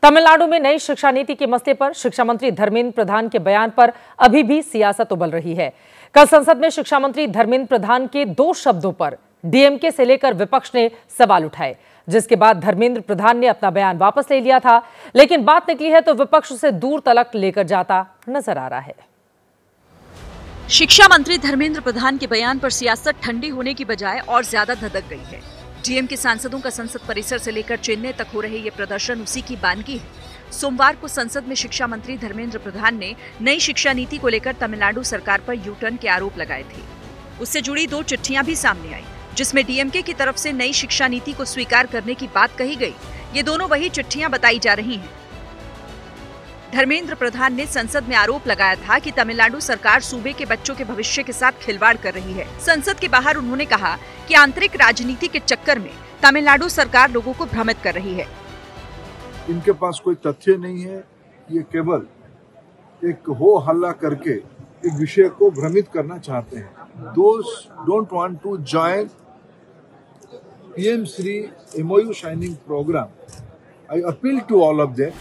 तमिलनाडु में नई शिक्षा नीति के मसले पर शिक्षा मंत्री धर्मेंद्र प्रधान के बयान पर अभी भी सियासत उबल रही है। कल संसद में शिक्षा मंत्री धर्मेंद्र प्रधान के 2 शब्दों पर डीएमके से लेकर विपक्ष ने सवाल उठाए, जिसके बाद धर्मेंद्र प्रधान ने अपना बयान वापस ले लिया था। लेकिन बात निकली है तो विपक्ष उसे दूर तलक लेकर जाता नजर आ रहा है। शिक्षा मंत्री धर्मेंद्र प्रधान के बयान पर सियासत ठंडी होने की बजाय और ज्यादा धधक गई है। डीएमके सांसदों का संसद परिसर से लेकर चेन्नई तक हो रहे ये प्रदर्शन उसी की बानगी है। सोमवार को संसद में शिक्षा मंत्री धर्मेंद्र प्रधान ने नई शिक्षा नीति को लेकर तमिलनाडु सरकार पर यू टर्न के आरोप लगाए थे। उससे जुड़ी 2 चिट्ठियां भी सामने आई, जिसमें डीएमके की तरफ से नई शिक्षा नीति को स्वीकार करने की बात कही गई। ये दोनों वही चिट्ठियां बताई जा रही हैं। धर्मेंद्र प्रधान ने संसद में आरोप लगाया था कि तमिलनाडु सरकार सूबे के बच्चों के भविष्य के साथ खिलवाड़ कर रही है। संसद के बाहर उन्होंने कहा कि आंतरिक राजनीति के चक्कर में तमिलनाडु सरकार लोगों को भ्रमित कर रही है। इनके पास कोई तथ्य नहीं है, ये केवल एक हो हल्ला करके एक विषय को भ्रमित करना चाहते हैं। Those don't want to join PM Shri MOU signing program. I appeal to all of them.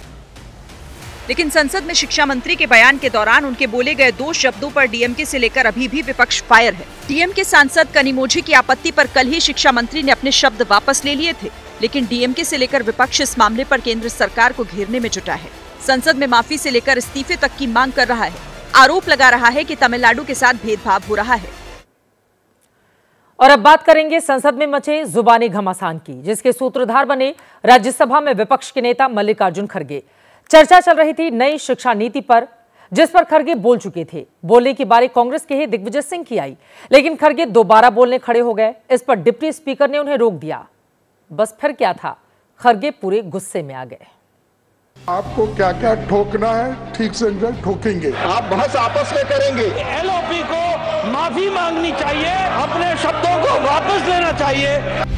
लेकिन संसद में शिक्षा मंत्री के बयान के दौरान उनके बोले गए 2 शब्दों पर डीएमके से लेकर अभी भी विपक्ष फायर है। डीएमके सांसद कनिमोझी की आपत्ति पर कल ही शिक्षा मंत्री ने अपने शब्द वापस ले लिए थे, लेकिन डीएमके से लेकर विपक्ष इस मामले पर केंद्र सरकार को घेरने में जुटा है। संसद में माफी से लेकर इस्तीफे तक की मांग कर रहा है। आरोप लगा रहा है कि तमिलनाडु के साथ भेदभाव हो रहा है। और अब बात करेंगे संसद में मचे जुबानी घमासान की, जिसके सूत्रधार बने राज्यसभा में विपक्ष के नेता मल्लिकार्जुन खड़गे। चर्चा चल रही थी नई शिक्षा नीति पर, जिस पर खड़गे बोल चुके थे। बोलने की बारी कांग्रेस के ही दिग्विजय सिंह की आई, लेकिन खड़गे दोबारा बोलने खड़े हो गए। इस पर डिप्टी स्पीकर ने उन्हें रोक दिया। बस फिर क्या था, खड़गे पूरे गुस्से में आ गए। आपको क्या क्या ठोकना है ठीक से ठोकेंगे। आप बहस आपस में करेंगे। एलओपी को माफी मांगनी चाहिए, अपने शब्दों को वापस लेना चाहिए।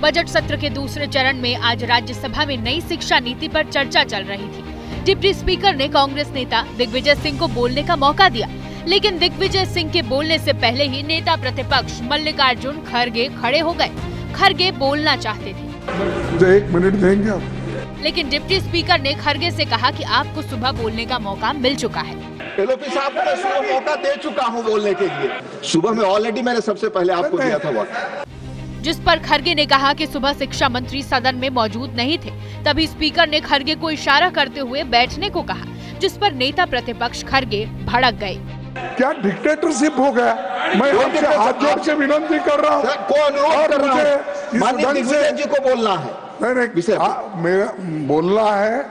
बजट सत्र के दूसरे चरण में आज राज्यसभा में नई शिक्षा नीति पर चर्चा चल रही थी। डिप्टी स्पीकर ने कांग्रेस नेता दिग्विजय सिंह को बोलने का मौका दिया, लेकिन दिग्विजय सिंह के बोलने से पहले ही नेता प्रतिपक्ष मल्लिकार्जुन खड़गे खड़े हो गए। खड़गे बोलना चाहते थे। 1 मिनट देंगे आप? लेकिन डिप्टी स्पीकर ने खड़गे से कहा कि आपको सुबह बोलने का मौका मिल चुका है। एलओपी साहब को मैं सुबह मौका दे चुका हूं बोलने के लिए। सुबह में ऑलरेडी मैंने सबसे पहले आपको दिया था वक्त। जिस पर खड़गे ने कहा कि सुबह शिक्षा मंत्री सदन में मौजूद नहीं थे। तभी स्पीकर ने खड़गे को इशारा करते हुए बैठने को कहा, जिस पर नेता प्रतिपक्ष खड़गे भड़क गए। क्या डिक्टेटरशिप हो गया? मैं आपसे हाथ जोड़ के विनती कर रहा हूँ। कौन कर रहा है? माननीय दिग्विजय जी को बोलना है। नहीं, मेरा बोलना है।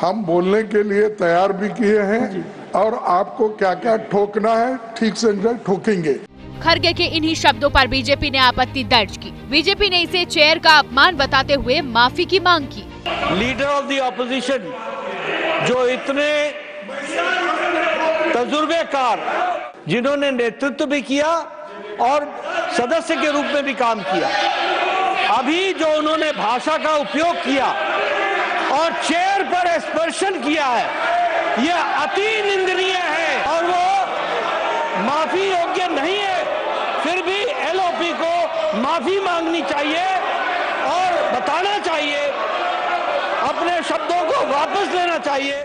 हम बोलने के लिए तैयार भी किए हैं और आपको क्या क्या ठोकना है ठीक से ठोकेंगे। खड़गे के इन्हीं शब्दों पर बीजेपी ने आपत्ति दर्ज की। बीजेपी ने इसे चेयर का अपमान बताते हुए माफी की मांग की। लीडर ऑफ द ऑपोजिशन जो इतने तजुर्बेकार, जिन्होंने नेतृत्व भी किया और सदस्य के रूप में भी काम किया, अभी जो उन्होंने भाषा का उपयोग किया और चेयर पर स्पर्शन किया है, यह अति निंदनीय है और वो माफी योग्य नहीं है। फिर भी एलओपी को माफी मांगनी चाहिए और बताना चाहिए, अपने शब्दों को वापस लेना चाहिए।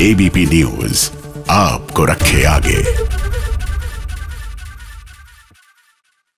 एबीपी न्यूज आपको रखे आगे।